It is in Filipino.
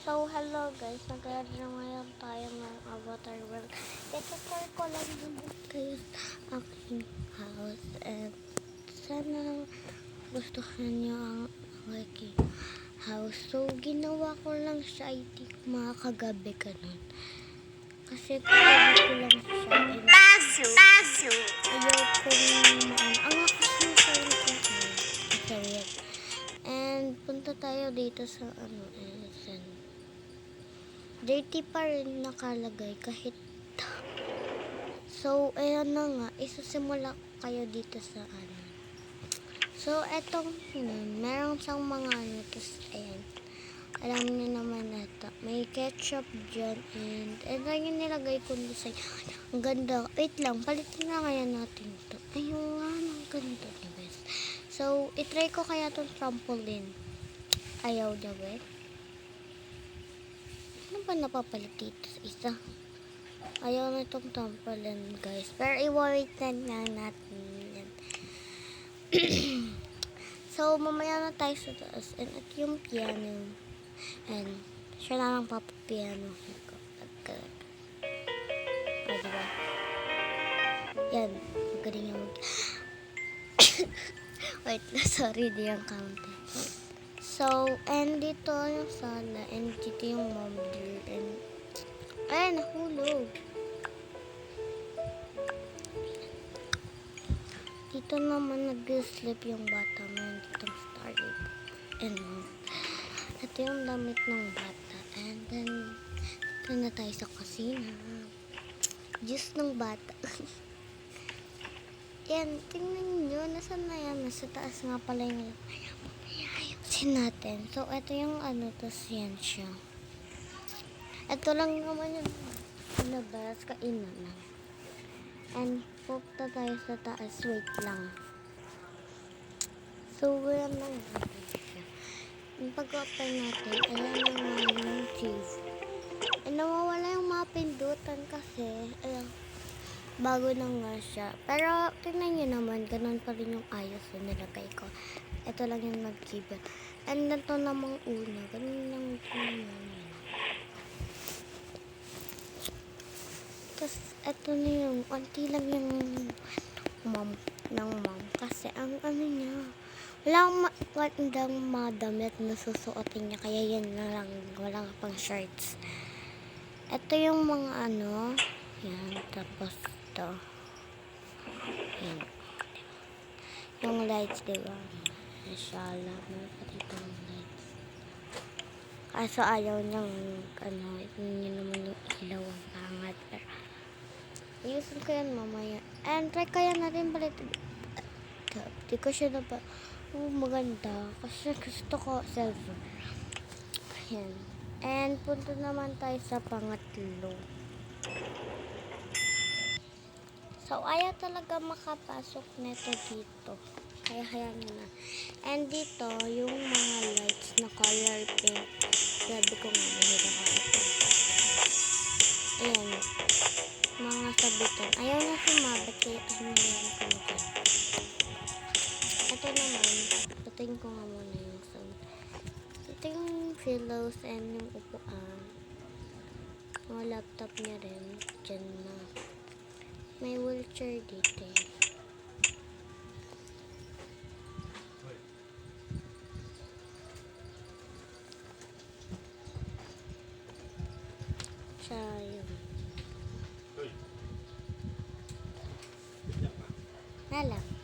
So, hello guys. Nag-review ngayon tayo ng Avatar World. Ito-tour ko lang naman kayo sa aking house. And sana gustuhan nyo ang aking house. So, ginawa ko lang siya, I think, mga kagabi ganun. Kasi kagabi ko lang siya. Ayaw kong ang lakas ng sound ko. So, weird. And punta tayo dito sa dirty pa rin nakalagay kahit. So, ayan na nga. Isasimula kayo dito sa So, etong, meron siyang mga tapos, ayan. Alam niyo naman ito. May ketchup dyan. And yung nilagay ko doon sa, ang ganda. Wait lang, palitin na kaya natin ito. Ayun nga, ang ganda, guys. So, itry ko kaya itong trampoline. Ayaw niya, guys. Ano ba napapalit dito sa isa? Ayaw na itong trampoline, guys. Pero i-wait na natin yan. So, mamaya na tayo sa taas. And at yung piano. And siya na lang papapiano. Diba? Yan. Magaling yung wait, sorry, di yung counter. So, and dito yung sala, and dito yung mom dear, and ay, nahulog. Dito naman nag-sleep yung bata, meron ditong Stargate. And ito yung damit ng bata. And then, ito na tayo sa kusina. Juice ng bata. Yan, tingnan nyo, nasa na yan? Nasa taas nga pala yung natin. So, ito yung tas yan siya. Ito lang naman yung labas, kainan lang. And, pupunta tayo sa taas. Wait lang. So, yan lang siya. Yung pag-open natin, ayan naman yung cheese. And, nawawala yung mga pindutan kasi, ayan, bago na nga siya. Pero, tingnan nyo naman, ganun pa rin yung ayos na nilagay ko. Ito lang yung nag-given. And ito namang una. Ganun lang ito naman. Tapos, ito na yung, unti lang yung mom. Kasi, ang niya, walang madamit na susuotin niya. Kaya yan na lang, walang pang shirts. Ito yung mga yan, tapos ito. Yan. Yung lights, diba? Inshallah, meron pa dito yung lights. Kaso ayaw niyang, yun naman yung ilaw ang pangat. Ayusin ko yan mamaya. And try kaya natin balik. Di ko siya na pa, maganda. Kasi gusto ko silver. Ayan. And punta naman tayo sa pangatlo. So, ayaw talaga makapasok neto dito. Kaya hayaan nyo na. And dito, yung mga lights na color pink. Sabi ko nga, mahirap ako ito. Ayan. Mga sabitan. Ayaw na sumabit. Kaya sumabit ko na dyan. Ito naman, patayin ko nga muna yung sound. Ito yung pillows and yung upuan. Mga laptop niya rin. Dyan na. May wheelchair dito. Sayang. Nalang.